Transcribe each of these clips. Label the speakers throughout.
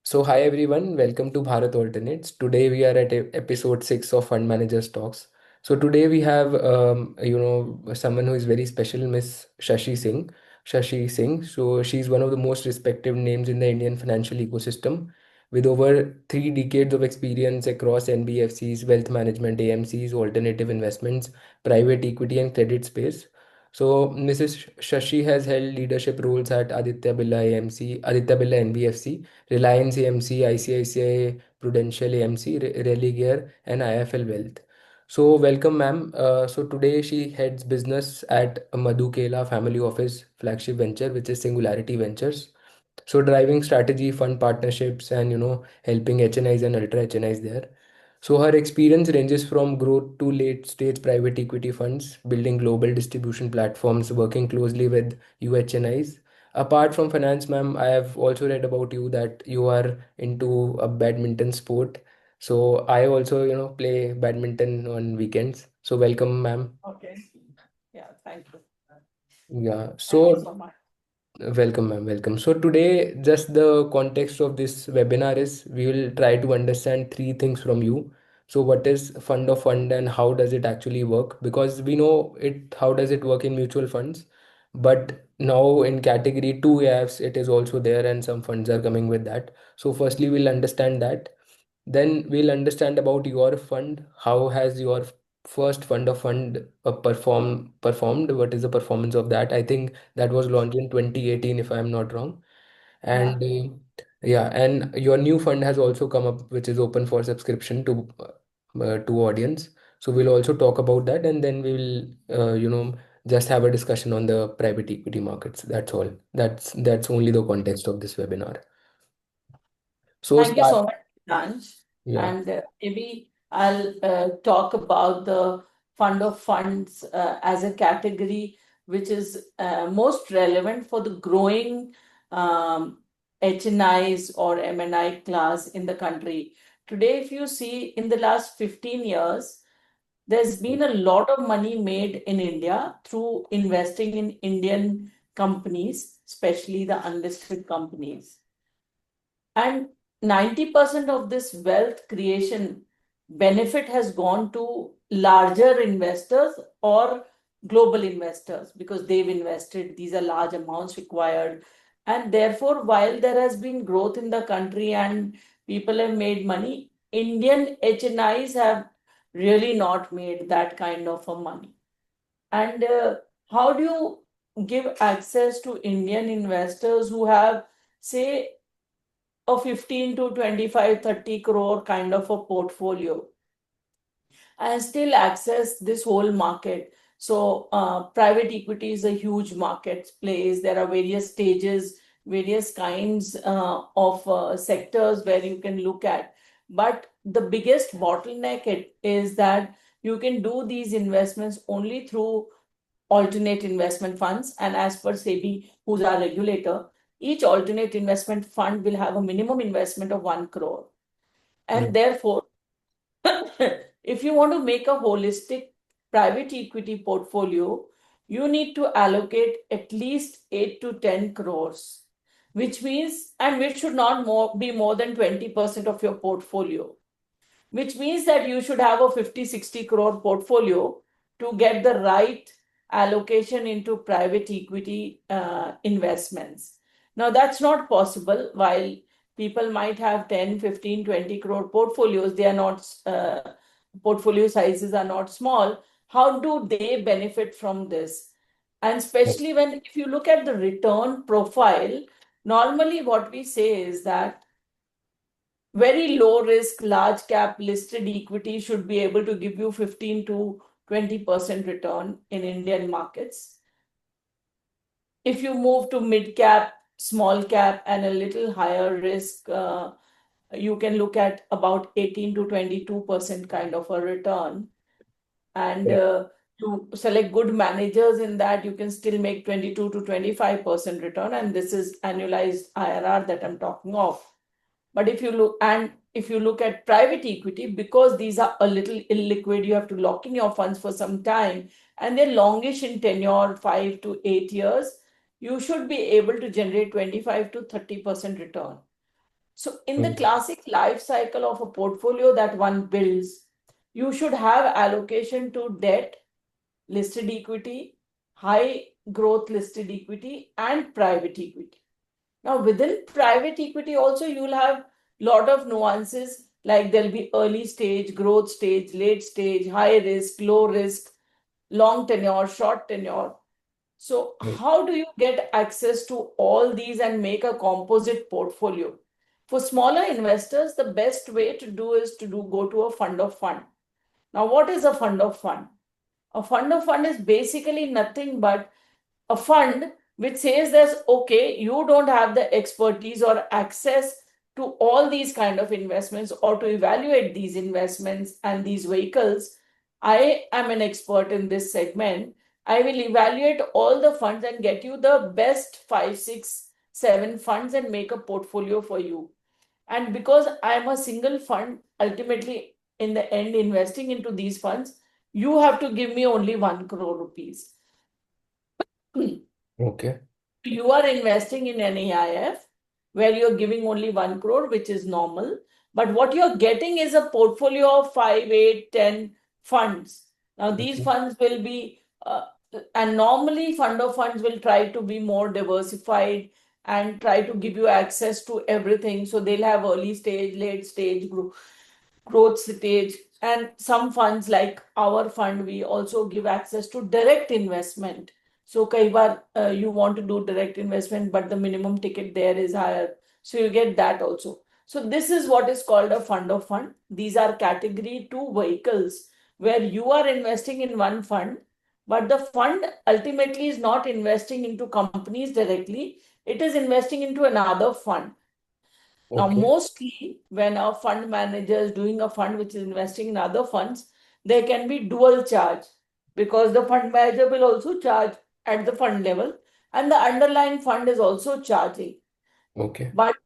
Speaker 1: So, hi everyone, welcome to Bharat Alternates. Today we are at episode 6 of Fund Managers Talks. So, today we have, someone who is very special, Miss Shashi Singh. Shashi Singh. So, she's one of the most respected names in the Indian financial ecosystem with over 3 decades of experience across NBFCs, wealth management, AMCs, alternative investments, private equity, and credit space. So, Mrs. Shashi has held leadership roles at Aditya Birla AMC, Aditya Birla NBFC, Reliance AMC, ICICI Prudential AMC, Religare, and IFL Wealth. So, welcome, ma'am. So, today she heads business at Madhu Kela Family Office flagship venture, which is Singularity Ventures. So, driving strategy, fund partnerships, and helping HNIs and ultra HNIs there. So, her experience ranges from growth to late stage private equity funds, building global distribution platforms, working closely with UHNIs. Apart from finance, ma'am, I have also read about you that you are into a badminton sport. So I also, play badminton on weekends. So welcome, ma'am.
Speaker 2: Okay. Yeah, thank you.
Speaker 1: Yeah.
Speaker 2: Thank you
Speaker 1: So
Speaker 2: so much.
Speaker 1: welcome, ma'am. Welcome. So today, just the context of this webinar is we will try to understand three things from you. So what is fund of fund and how does it actually work? Because we know it, how does it work in mutual funds, but now in category 2 AIFs, it is also there and some funds are coming with that. So firstly, we'll understand that. Then we'll understand about your fund. How has your first fund of fund performed? What is the performance of that? I think that was launched in 2018, if I'm not wrong.
Speaker 2: Yeah.
Speaker 1: And yeah, and your new fund has also come up, which is open for subscription to audience. So we'll also talk about that, and then we'll just have a discussion on the private equity markets. That's all. That's only the context of this webinar. So
Speaker 2: Thank you
Speaker 1: start.
Speaker 2: so much, Anj.
Speaker 1: Yeah.
Speaker 2: And maybe I'll talk about the fund of funds as a category which is most relevant for the growing HNIs or MNI class in the country. Today, if you see in the last 15 years, there's been a lot of money made in India through investing in Indian companies, especially the unlisted companies. And 90% of this wealth creation benefit has gone to larger investors or global investors because they've invested. These are large amounts required. And therefore, while there has been growth in the country and people have made money, Indian HNIs have really not made that kind of a money. And how do you give access to Indian investors who have, say, a 15 to 25, 30 crore kind of a portfolio and still access this whole market? So, private equity is a huge marketplace. There are various stages, various kinds of sectors where you can look at. But the biggest bottleneck is that you can do these investments only through alternate investment funds. And as per SEBI, who's our regulator, each alternate investment fund will have a minimum investment of 1 crore.
Speaker 1: Yeah.
Speaker 2: And therefore, if you want to make a holistic private equity portfolio, you need to allocate at least 8 to 10 crores, which means, and which should not be more than 20% of your portfolio, which means that you should have a 50, 60 crore portfolio to get the right allocation into private equity investments. Now, that's not possible. While people might have 10, 15, 20 crore portfolios, they are not, portfolio sizes are not small. How do they benefit from this? And especially when, if you look at the return profile, normally what we say is that very low risk, large cap listed equity should be able to give you 15 to 20% return in Indian markets. If you move to mid cap, small cap, and a little higher risk, you can look at about 18 to 22% kind of a return. And to select good managers in that, you can still make 22 to 25% return. And this is annualized IRR that I'm talking of. But if you look at private equity, because these are a little illiquid, you have to lock in your funds for some time, and they're longish in tenure, 5 to 8 years, you should be able to generate 25 to 30% return. So in the
Speaker 1: Mm.
Speaker 2: classic life cycle of a portfolio that one builds, you should have allocation to debt, listed equity, high growth listed equity, and private equity. Now, within private equity, also you'll have lot of nuances, like there'll be early stage, growth stage, late stage, high risk, low risk, long tenure, short tenure. So,
Speaker 1: Right.
Speaker 2: how do you get access to all these and make a composite portfolio? For smaller investors, the best way to do is to go to a fund of fund. Now, what is a fund of fund? A fund of fund is basically nothing but a fund which says that, okay, you don't have the expertise or access to all these kind of investments or to evaluate these investments and these vehicles. I am an expert in this segment. I will evaluate all the funds and get you the best five, six, seven funds and make a portfolio for you. And because I am a single fund, ultimately in the end investing into these funds, you have to give me only 1 crore rupees.
Speaker 1: Okay.
Speaker 2: You are investing in an AIF where you're giving only 1 crore, which is normal. But what you're getting is a portfolio of 5, 8, 10 funds. Now, these
Speaker 1: Okay.
Speaker 2: funds will be, and normally fund of funds will try to be more diversified and try to give you access to everything. So they'll have early stage, late stage, growth stage, and some funds like our fund, we also give access to direct investment. So kai bar, you want to do direct investment but the minimum ticket there is higher, so you get that also. So this is what is called a fund of fund. These are category 2 vehicles where you are investing in one fund, but the fund ultimately is not investing into companies directly, it is investing into another fund. Now,
Speaker 1: Okay.
Speaker 2: mostly when a fund manager is doing a fund which is investing in other funds, there can be dual charge because the fund manager will also charge at the fund level and the underlying fund is also charging.
Speaker 1: Okay.
Speaker 2: But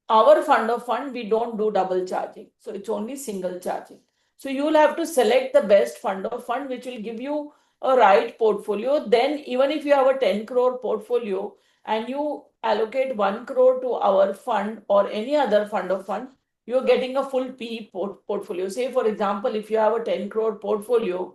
Speaker 2: our fund of fund, we don't do double charging. So it's only single charging. So you'll have to select the best fund of fund, which will give you a right portfolio. Then even if you have a 10 crore portfolio and you allocate 1 crore to our fund or any other fund of fund, you're getting a full PE portfolio. Say, for example, if you have a 10 crore portfolio,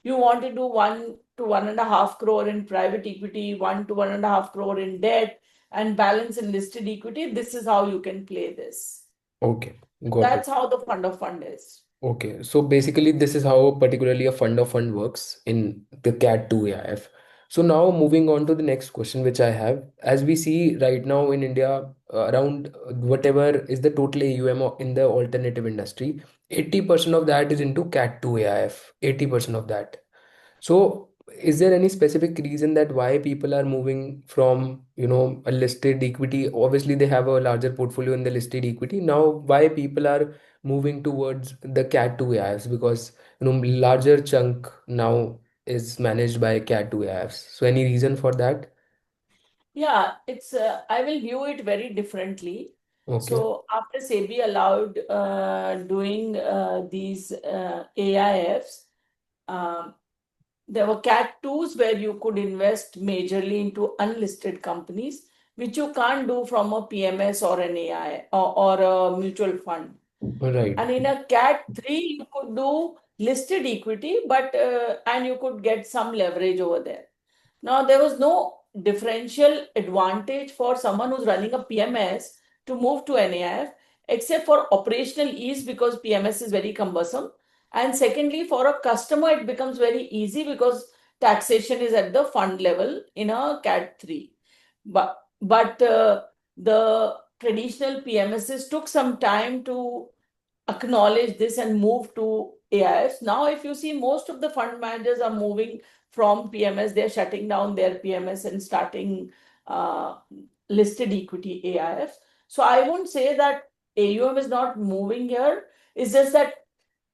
Speaker 2: you want to do 1 to 1.5 crore in private equity, 1 to 1.5 crore in debt, and balance in listed equity. This is how you can play this.
Speaker 1: Okay. Got it.
Speaker 2: That's how the fund of fund is.
Speaker 1: Okay, so basically, this is how particularly a fund of fund works in the CAT 2 AIF. So now moving on to the next question, which I have, as we see right now in India, around whatever is the total AUM in the alternative industry, 80% of that is into CAT 2 AIF, 80% of that. So, is there any specific reason that why people are moving from, a listed equity? Obviously, they have a larger portfolio in the listed equity. Now, why people are moving towards the CAT 2 AIFs? Because, larger chunk now is managed by CAT 2 AIFs. So, any reason for that?
Speaker 2: Yeah, it's I will view it very differently.
Speaker 1: Okay.
Speaker 2: So after SEBI allowed doing these AIFs, um, there were CAT 2s where you could invest majorly into unlisted companies, which you can't do from a PMS or an AI or a mutual fund.
Speaker 1: Right.
Speaker 2: And in a CAT 3, you could do listed equity, but and you could get some leverage over there. Now, there was no differential advantage for someone who's running a PMS to move to NAIF, except for operational ease because PMS is very cumbersome. And secondly, for a customer, it becomes very easy because taxation is at the fund level in a CAT 3. But the traditional PMSs took some time to acknowledge this and move to AIFs. Now, if you see, most of the fund managers are moving from PMS, they're shutting down their PMS and starting uh, listed equity AIFs. So I won't say that AUM is not moving here. It's just that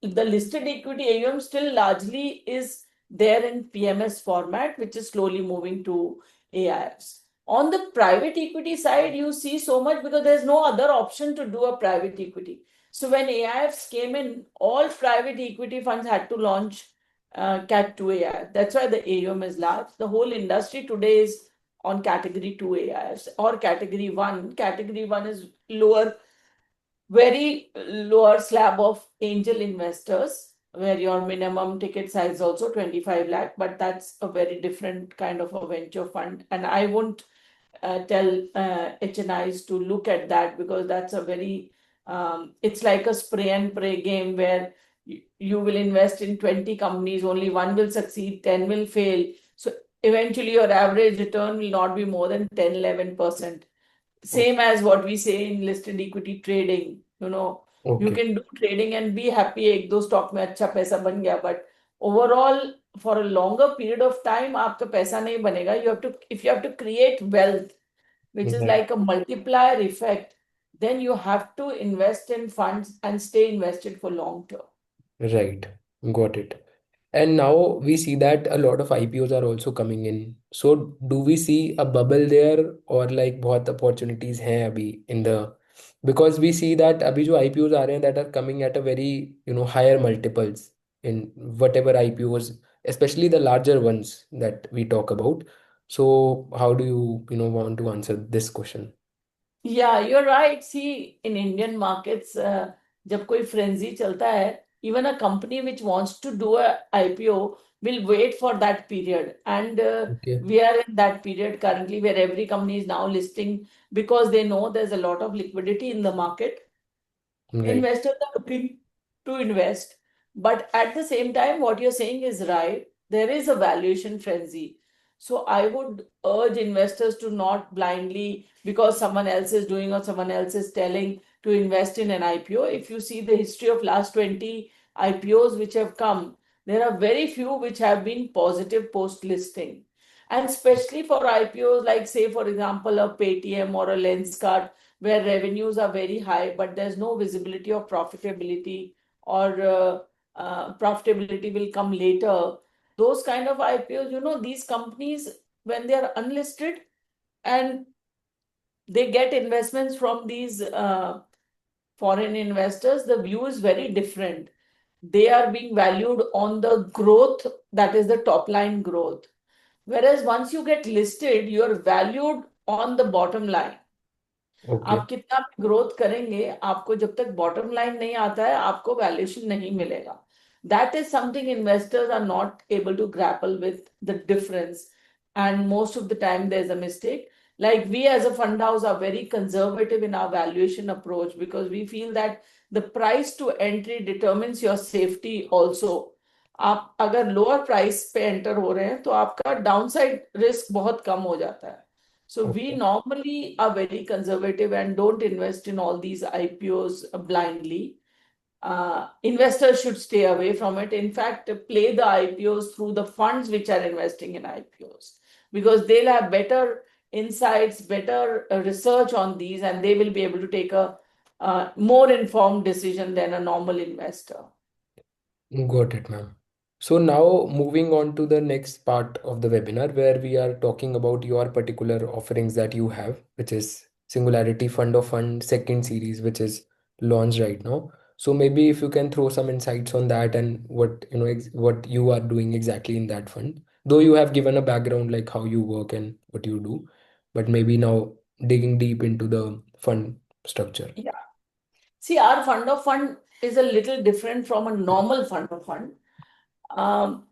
Speaker 2: the listed equity AUM still largely is there in PMS format, which is slowly moving to AIFs. On the private equity side, you see so much because there's no other option to do a private equity. So when AIFs came in, all private equity funds had to launch Cat 2 AIF. That's why the AUM is large. The whole industry today is on category 2 AIFs or category 1. Category 1 is lower very lower slab of angel investors, where your minimum ticket size is also 25 lakh, but that's a very different kind of a venture fund. And I won't tell HNIs to look at that, because that's a very, it's like a spray and pray game where you will invest in 20 companies, only one will succeed, 10 will fail. So eventually your average return will not be more than 10, 11%. Same as what we say in listed equity trading. You
Speaker 1: Okay.
Speaker 2: can do trading and be happy एक दो stock में अच्छा पैसा बन गया, but overall for a longer period of time आपका पैसा नहीं बनेगा. If you have to create wealth, which is
Speaker 1: Right.
Speaker 2: like a multiplier effect, then you have to invest in funds and stay invested for long term.
Speaker 1: Right. Got it. And now we see that a lot of IPOs are also coming in. So do we see a bubble there or like बहुत opportunities हैं अभी in the because we see that अभी जो IPOs आ रहे हैं that are coming at a very higher multiples in whatever IPOs, especially the larger ones that we talk about. So how do you want to answer this question?
Speaker 2: Yeah, you're right. See, in Indian markets, जब कोई frenzy चलता है, even a company which wants to do a IPO will wait for that period. And
Speaker 1: Okay.
Speaker 2: we are in that period currently where every company is now listing, because they know there's a lot of liquidity in the market.
Speaker 1: Right.
Speaker 2: Investors are looking to invest. But at the same time, what you're saying is right. There is a valuation frenzy. So I would urge investors to not blindly, because someone else is doing or someone else is telling, to invest in an IPO. If you see the history of last 20 IPOs which have come, there are very few which have been positive post listing. And especially for IPOs like, say, for example, a Paytm or a Lenskart, where revenues are very high, but there's no visibility of profitability, or profitability will come later. Those kind of IPOs, these companies, when they are unlisted and they get investments from these foreign investors, the view is very different. They are being valued on the growth, that is the top line growth. Whereas once you get listed, you're valued on the bottom line.
Speaker 1: Okay.
Speaker 2: आप कितना भी growth करेंगे, आपको जब तक bottom line नहीं आता है, आपको वैल्यूएशन नहीं मिलेगा. That is something investors are not able to grapple with the difference, and most of the time there is a mistake. Like, we as a fund house are very conservative in our valuation approach, because we feel that the price to entry determines your safety also. आप अगर lower price पे enter हो रहे हैं तो आपका downside risk बहुत कम हो जाता है. So we
Speaker 1: Okay.
Speaker 2: normally are very conservative and don't invest in all these IPOs blindly. Investors should stay away from it. In fact, play the IPOs through the funds which are investing in IPOs, because they'll have better insights, better research on these, and they will be able to take a more informed decision than a normal investor.
Speaker 1: Got it, ma'am. So now moving on to the next part of the webinar where we are talking about your particular offerings that you have, which is Singularity Fund of Fund second series, which is launched right now. So maybe if you can throw some insights on that and what what you are doing exactly in that fund. Though you have given a background like how you work and what you do, but maybe now digging deep into the fund structure.
Speaker 2: Yeah. See, our fund of fund is a little different from a normal fund of fund. Um,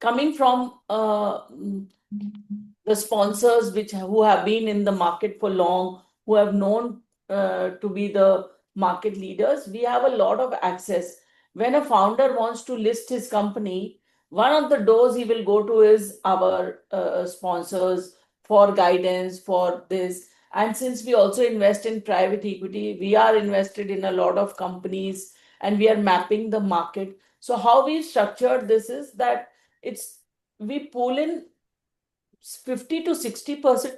Speaker 2: Coming from the sponsors who have been in the market for long, who have known to be the market leaders, we have a lot of access. When a founder wants to list his company, one of the doors he will go to is our sponsors for guidance for this. And since we also invest in private equity, we are invested in a lot of companies and we are mapping the market. So how we structured this is that it's we pull in 50 to 60%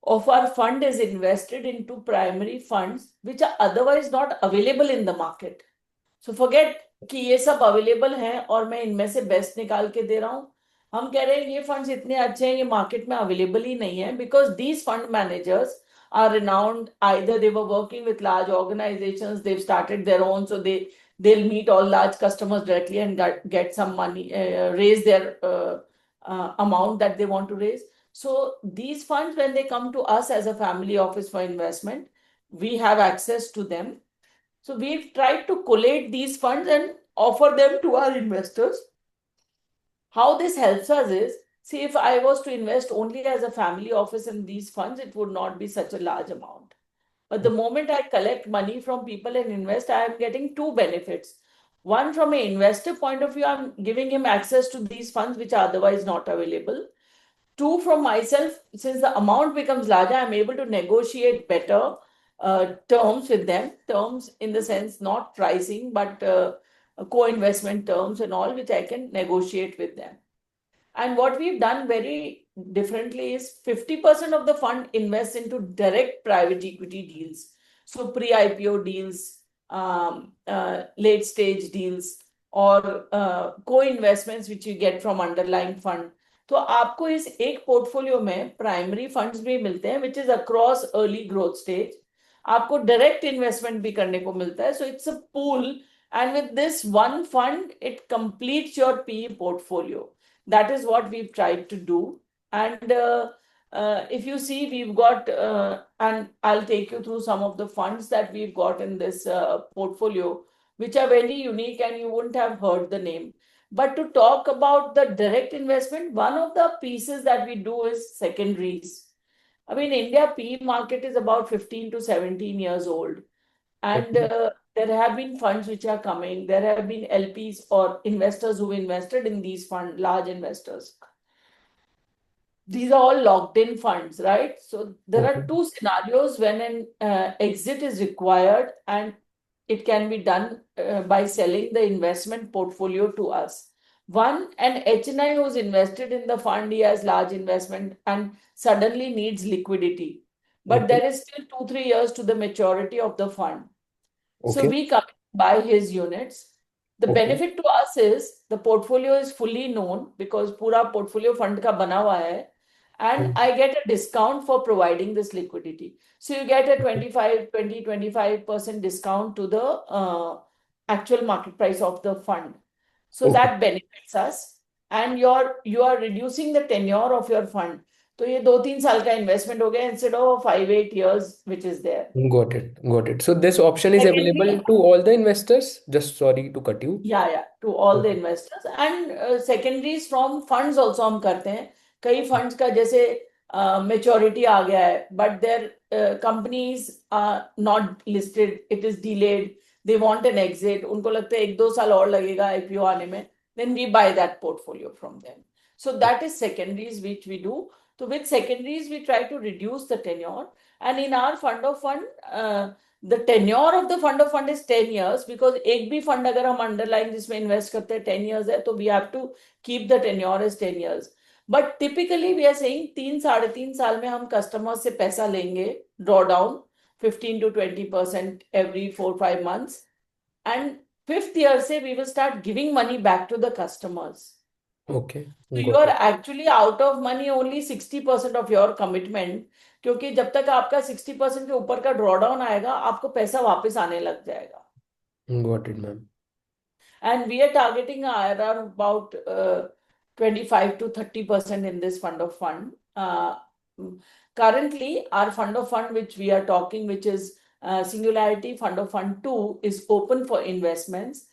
Speaker 2: of our fund is invested into primary funds which are otherwise not available in the market. So forget कि ये सब available हैं और मैं इनमें से best निकाल के दे रहा हूं. हम कह रहे हैं ये फंड्स इतने अच्छे हैं, ये मार्केट में अवेलेबल ही नहीं है, because these fund managers are renowned. Either they were working with large organizations, they've started their own, so they'll meet all large customers directly and get some money, raise their amount that they want to raise. So these funds, when they come to us as a family office for investment, we have access to them. So we've tried to collate these funds and offer them to our investors. How this helps us is, see, if I was to invest only as a family office in these funds, it would not be such a large amount. But the moment I collect money from people and invest, I am getting two benefits. One, from an investor point of view, I'm giving him access to these funds which are otherwise not available. Two, from myself, since the amount becomes larger, I'm able to negotiate better terms with them. Terms in the sense not pricing, but co-investment terms and all, which I can negotiate with them. And what we've done very differently is 50% of the fund invests into direct private equity deals. So pre-IPO deals, late stage deals, or co-investments which you get from underlying fund. तो आपको इस एक portfolio में primary funds भी मिलते हैं which is across early growth stage. आपको direct investment भी करने को मिलता है. So it's a pool, and with this one fund it completes your P portfolio. That is what we've tried to do. And if you see, we've got, and I'll take you through some of the funds that we've got in this portfolio, which are very unique and you wouldn't have heard the name. But to talk about the direct investment, one of the pieces that we do is secondaries. I mean, India PE market is about 15 to 17 years old. And
Speaker 1: Okay.
Speaker 2: there have been funds which are coming. There have been LPs or investors who invested in these funds, large investors. These are all locked in funds, right? So there
Speaker 1: Okay.
Speaker 2: are two scenarios when an exit is required, and it can be done by selling the investment portfolio to us. One, an HNI who's invested in the fund, he has large investment and suddenly needs liquidity. But
Speaker 1: Okay.
Speaker 2: there is still 2, 3 years to the maturity of the fund. So
Speaker 1: Okay.
Speaker 2: we come buy his units. The
Speaker 1: Okay.
Speaker 2: benefit to us is the portfolio is fully known because पूरा portfolio fund का बना हुआ है, and
Speaker 1: Mm.
Speaker 2: I get a discount for providing this liquidity. So you get a
Speaker 1: Okay.
Speaker 2: 25% discount to the actual market price of the fund. So
Speaker 1: Okay.
Speaker 2: that benefits us, and you are reducing the tenure of your fund. तो ये 2-3 साल का investment हो गया instead of 5-8 years which is there.
Speaker 1: Got it. Got it. So this option is
Speaker 2: Secondly,
Speaker 1: available to all the investors. Just sorry to cut you.
Speaker 2: yeah, to all the
Speaker 1: Okay.
Speaker 2: investors, and secondaries from funds also हम करते हैं. कई funds का जैसे maturity आ गया है, but their companies are not listed, it is delayed, they want an exit, उनको लगता है 1-2 साल और लगेगा IPO आने में, then we buy that portfolio from them. So that is secondaries which we do. So with secondaries we try to reduce the tenure, and in our fund of fund, the tenure of the fund of fund is 10 years, because एक भी fund अगर हम underlying जिसमें invest करते हैं 10 years है, तो we have to keep the tenure as 10 years. But typically we are saying 3-3.5 साल में हम customers से पैसा लेंगे, draw down 15 to 20% every 4-5 months, and fifth year से we will start giving money back to the customers.
Speaker 1: Okay.
Speaker 2: So you
Speaker 1: Got
Speaker 2: are
Speaker 1: it.
Speaker 2: actually out of money only 60% of your commitment, क्योंकि जब तक आपका 60% के ऊपर का drawdown आएगा आपको पैसा वापस आने लग जाएगा.
Speaker 1: Got it, ma'am.
Speaker 2: And we are targeting a IRR of about 25 to 30% in this fund of fund. Currently, our fund of fund, which we are talking, which is Singularity Fund of Fund 2, is open for investments.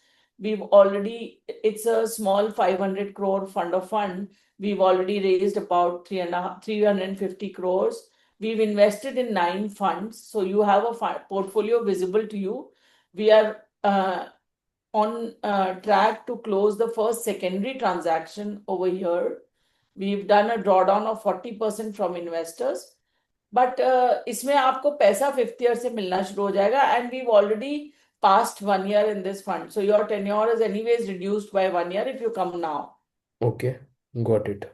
Speaker 2: It's a small 500 crore fund of fund. We've already raised about 350 crores. We've invested in 9 funds. So you have a portfolio visible to you. We are on track to close the first secondary transaction over here. We've done a drawdown of 40% from investors. But इसमें आपको पैसा 5th year से मिलना शुरू हो जाएगा, and we've already passed 1 year in this fund. So your tenure is anyways reduced by 1 year if you come now.
Speaker 1: Okay. Got it.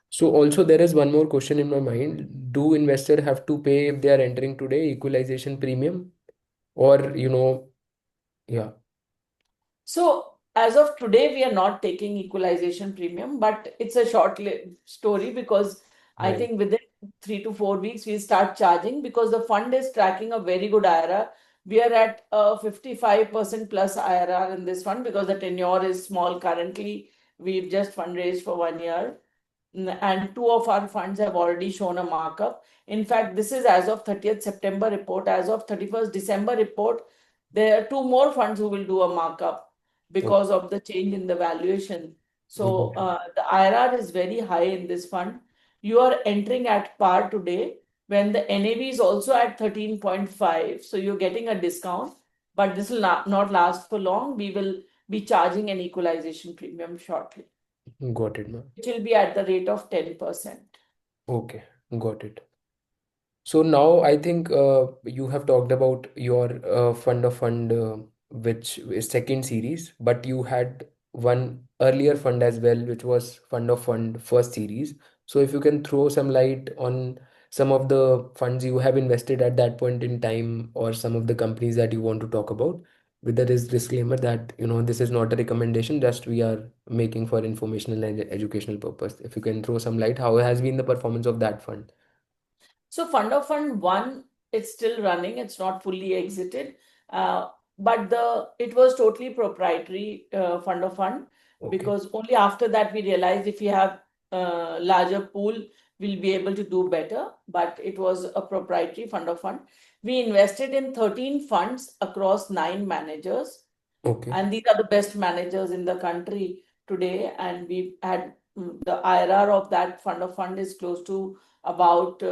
Speaker 1: So also there is one more question in my mind. Do investor have to pay if they are entering today equalization premium? Or, yeah.
Speaker 2: So as of today, we are not taking equalization premium, but it's a short-lived story because I
Speaker 1: Right.
Speaker 2: think within 3 to 4 weeks we'll start charging, because the fund is tracking a very good IRR. We are at 55% plus IRR in this fund because the tenure is small currently. We've just fundraised for 1 year, and 2 of our funds have already shown a markup. In fact, this is as of 30th September report. As of 31st December report, There are two more funds who will do a markup
Speaker 1: Okay.
Speaker 2: because of the change in the valuation. So
Speaker 1: Got it.
Speaker 2: the IRR is very high in this fund. You are entering at par today when the NAV is also at 13.5. So you're getting a discount, but this will not last for long. We will be charging an equalization premium shortly,
Speaker 1: Got it, ma'am.
Speaker 2: which will be at the rate of 10%.
Speaker 1: Okay, got it. So now I think you have talked about your fund of fund, which is second series, but you had one earlier fund as well, which was fund of fund first series. So if you can throw some light on some of the funds you have invested at that point in time, or some of the companies that you want to talk about, with this disclaimer that this is not a recommendation, just we are making for informational and educational purpose. If you can throw some light, how has been the performance of that fund?
Speaker 2: So Fund of Fund 1, it's still running. It's not fully exited. But it was totally proprietary Fund of Fund,
Speaker 1: Okay.
Speaker 2: because only after that we realized if we have a larger pool, we'll be able to do better. But it was a proprietary Fund of Fund. We invested in 13 funds across 9 managers,
Speaker 1: Okay.
Speaker 2: and these are the best managers in the country today. And we've had the IRR of that fund of fund is close to about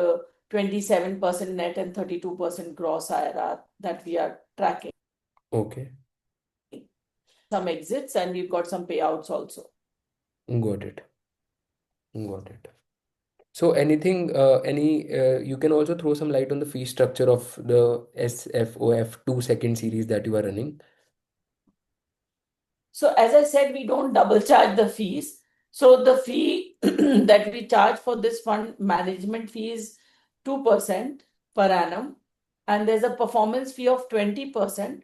Speaker 2: 27% net and 32% gross IRR that we are tracking.
Speaker 1: Okay.
Speaker 2: Some exits, and we've got some payouts also.
Speaker 1: Got it. Got it. So anything, you can also throw some light on the fee structure of the SFOF2 second series that you are running.
Speaker 2: So as I said, we don't double charge the fees. So the fee that we charge for this fund management fee is 2% per annum. And there's a performance fee of 20%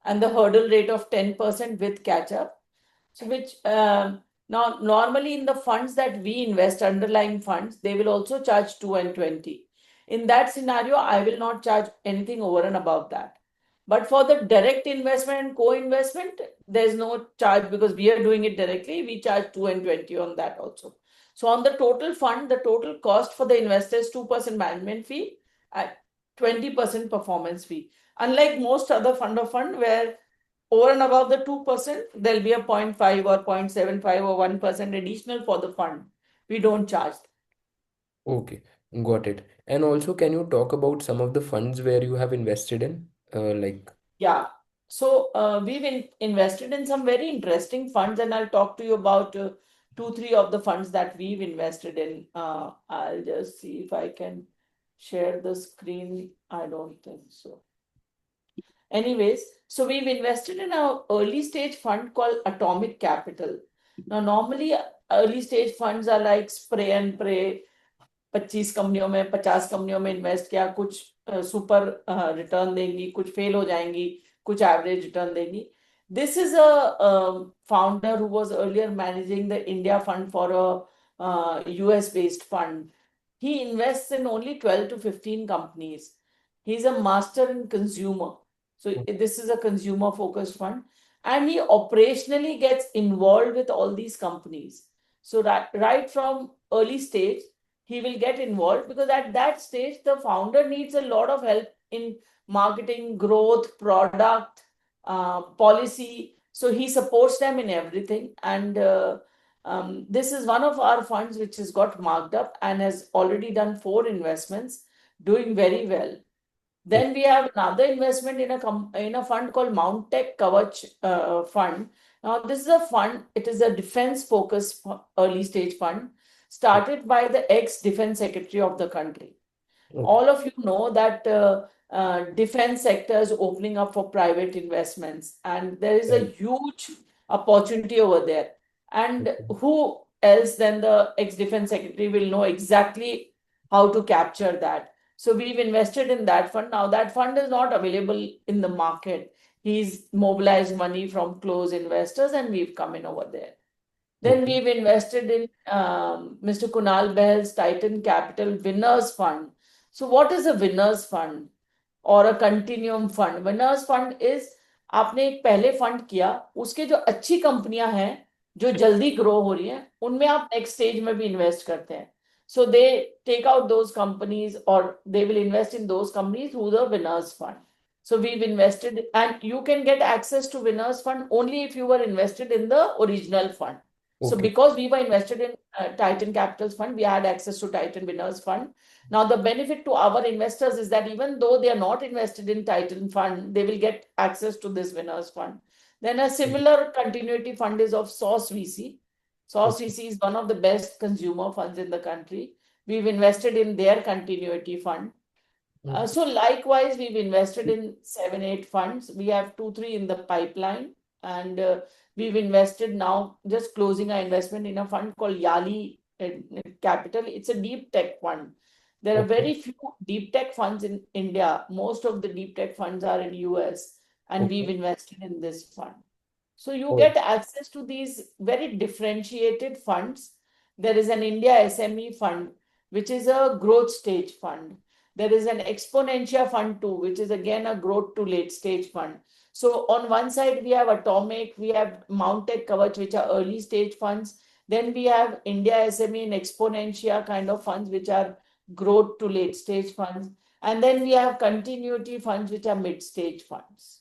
Speaker 2: and the hurdle rate of 10% with catch up. So which now normally in the funds that we invest, underlying funds, they will also charge 2 and 20. In that scenario, I will not charge anything over and above that. But for the direct investment and co-investment, there's no charge because we are doing it directly. We charge 2 and 20 on that also. So on the total fund, the total cost for the investor is 2% management fee at 20% performance fee. Unlike most other fund of fund where over and above the 2%, there'll be a 0.5 or 0.75 or 1% additional for the fund. We don't charge.
Speaker 1: Okay. Got it. And also, can you talk about some of the funds where you have invested in? Like,
Speaker 2: Yeah. So we've invested in some very interesting funds, and I'll talk to you about two, three of the funds that we've invested in. I'll just see if I can share the screen. I don't think so. Anyways, so we've invested in an early stage fund called Atomic Capital. Now, normally early stage funds are like spray and pray. 25 कंपनियों में 50 कंपनियों में invest किया, कुछ super return देंगी, कुछ fail हो जाएंगी, कुछ एवरेज रिटर्न देंगी. This is a founder who was earlier managing the India fund for a US based fund. He invests in only 12 to 15 companies. He's a master in consumer. So this is a consumer focused fund. And he operationally gets involved with all these companies. So right from early stage, he will get involved because at that stage, the founder needs a lot of help in marketing, growth, product, policy. So he supports them in everything. And this is one of our funds which has got marked up and has already done 4 investments, doing very well. Then we have another investment in a fund called Mount Tech Kavach Fund. Now, this is a fund, it is a defense focused early stage fund started by the ex-defense secretary of the country.
Speaker 1: okay.
Speaker 2: All of you know that defense sector is opening up for private investments, and there is a
Speaker 1: Right.
Speaker 2: huge opportunity over there. And
Speaker 1: Okay.
Speaker 2: who else than the ex-defense secretary will know exactly how to capture that? So we've invested in that fund. Now that fund is not available in the market. He's mobilized money from close investors, and we've come in over there. Then
Speaker 1: Okay.
Speaker 2: we've invested in Mr. Kunal Behl's Titan Capital Winners Fund. So what is a Winners Fund or a Continuum Fund? Winners Fund is आपने एक पहले fund किया, उसके जो अच्छी कंपनियां हैं जो जल्दी ग्रो हो रही हैं उनमें आप नेक्स्ट स्टेज में भी इन्वेस्ट करते हैं. So they take out those companies or they will invest in those companies through the Winners Fund. So we've invested, and you can get access to winners fund only if you were invested in the original fund. So
Speaker 1: Okay.
Speaker 2: because we were invested in Titan Capital's fund, we had access to Titan Winners Fund. Now the benefit to our investors is that even though they are not invested in Titan Fund, they will get access to this Winners Fund. Then a similar continuity fund is of Source VC. Source
Speaker 1: Okay.
Speaker 2: VC is one of the best consumer funds in the country. We've invested in their continuity fund.
Speaker 1: Okay.
Speaker 2: So likewise, we've invested in 7, 8 funds. We have 2, 3 in the pipeline, and we've invested now, just closing our investment in a fund called Yali Capital. It's a deep tech fund. There are
Speaker 1: Okay.
Speaker 2: very few deep tech funds in India. Most of the deep tech funds are in US, and we've
Speaker 1: Okay.
Speaker 2: invested in this fund. So you
Speaker 1: Oh,
Speaker 2: get access to these very differentiated funds. There is an India SME fund, which is a growth stage fund. There is an Exponentia fund too, which is again a growth to late stage fund. So on one side, we have Atomic, we have Mount Tech Kavach, which are early stage funds. Then we have India SME and Exponentia kind of funds, which are growth to late stage funds. And then we have continuity funds, which are mid stage funds.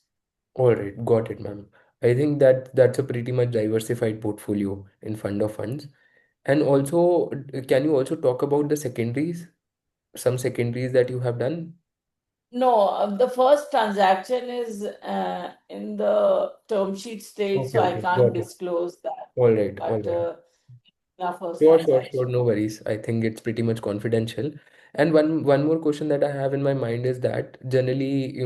Speaker 1: all right. Got it, ma'am. I think that that's a pretty much diversified portfolio in fund of funds. And also, can you also talk about the secondaries? Some secondaries that you have done?
Speaker 2: No, the first transaction is in the term sheet stage,
Speaker 1: Okay,
Speaker 2: so I
Speaker 1: okay.
Speaker 2: can't
Speaker 1: Got it.
Speaker 2: disclose that.
Speaker 1: All right, all
Speaker 2: But
Speaker 1: right.
Speaker 2: our first
Speaker 1: Sure, sure, sure.
Speaker 2: transaction.
Speaker 1: No worries. I think it's pretty much confidential. And one more question that I have in my mind is that generally,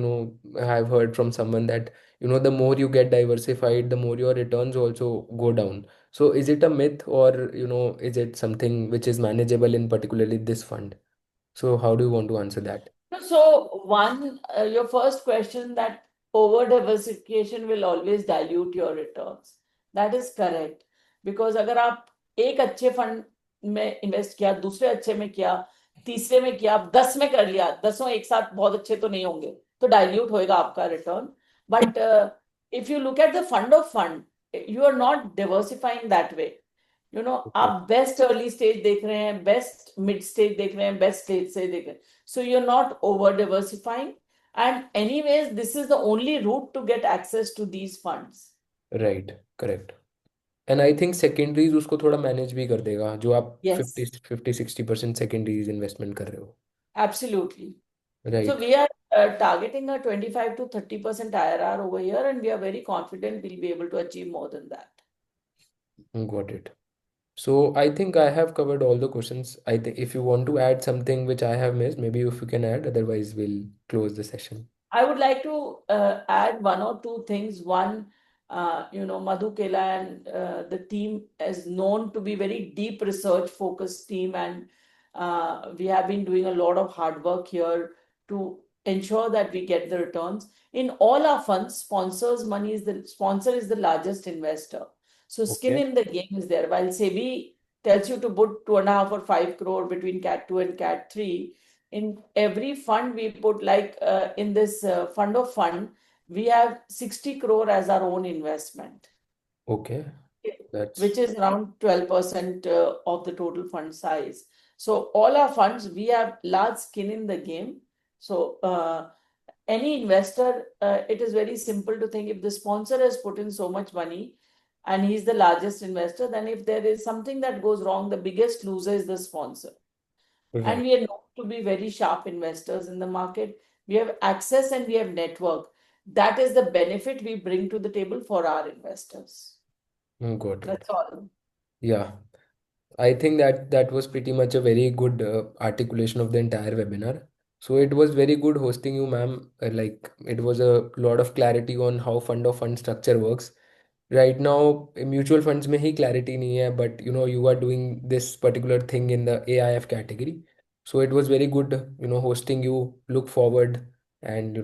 Speaker 1: I've heard from someone that, the more you get diversified, the more your returns also go down. So is it a myth or, is it something which is manageable in particularly this fund? So how do you want to answer that?
Speaker 2: So one, your first question, that over diversification will always dilute your returns. That is correct. Because अगर आप एक अच्छे fund में invest किया, दूसरे अच्छे में किया, तीसरे में किया, आप 10 में कर लिया, 10 एक साथ बहुत अच्छे तो नहीं होंगे, तो डाइल्यूट होएगा आपका return. But if you look at the fund of fund, you are not diversifying that way.
Speaker 1: Okay.
Speaker 2: आप बेस्ट अर्ली स्टेज देख रहे हैं, बेस्ट मिड स्टेज देख रहे हैं, बेस्ट स्टेज से देख रहे हैं. So you're not over diversifying. And anyways, this is the only route to get access to these funds.
Speaker 1: Right, correct. And I think secondaries उसको थोड़ा मैनेज भी कर देगा जो आप फिफ्टी
Speaker 2: Yes,
Speaker 1: 50-60% सेकेंडरीज इन्वेस्टमेंट कर रहे हो.
Speaker 2: absolutely. So
Speaker 1: right.
Speaker 2: we are targeting a 25 to 30% IRR over here, and we are very confident we'll be able to achieve more than that.
Speaker 1: Got it. So I think I have covered all the questions. I think if you want to add something which I have missed, maybe if you can add, otherwise we'll close the session.
Speaker 2: I would like to add 1 or 2 things. One, Madhu Kela and the team is known to be very deep research focused team, and we have been doing a lot of hard work here to ensure that we get the returns. In all our funds, sponsor is the largest investor. So skin
Speaker 1: Okay.
Speaker 2: in the game is there. While SEBI tells you to put 2.5 or 5 crore between Cat 2 and Cat 3, in every fund we put, like in this fund of fund, we have 60 crore as our own investment,
Speaker 1: Okay.
Speaker 2: which
Speaker 1: That's
Speaker 2: is around 12% of the total fund size. So all our funds, we have large skin in the game. So any investor, it is very simple to think, if the sponsor has put in so much money and he's the largest investor, then if there is something that goes wrong, the biggest loser is the sponsor. And
Speaker 1: right.
Speaker 2: we are known to be very sharp investors in the market. We have access and we have network. That is the benefit we bring to the table for our investors.
Speaker 1: Got it.
Speaker 2: That's all.
Speaker 1: Yeah. I think that that was pretty much a very good articulation of the entire webinar. So it was very good hosting you, ma'am. Like it was a lot of clarity on how fund of fund structure works. Right now mutual funds में ही clarity नहीं है but you are doing this particular thing in the AIF category. So it was very good hosting you. Look forward, and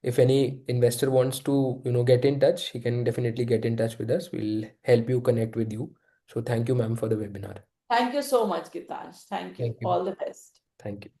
Speaker 1: if any investor wants to get in touch, he can definitely get in touch with us. We'll help you connect with you. So thank you, ma'am, for the webinar.
Speaker 2: Thank you so much, Gitansh. Thank you.
Speaker 1: Thank you.
Speaker 2: All the best.
Speaker 1: Thank you.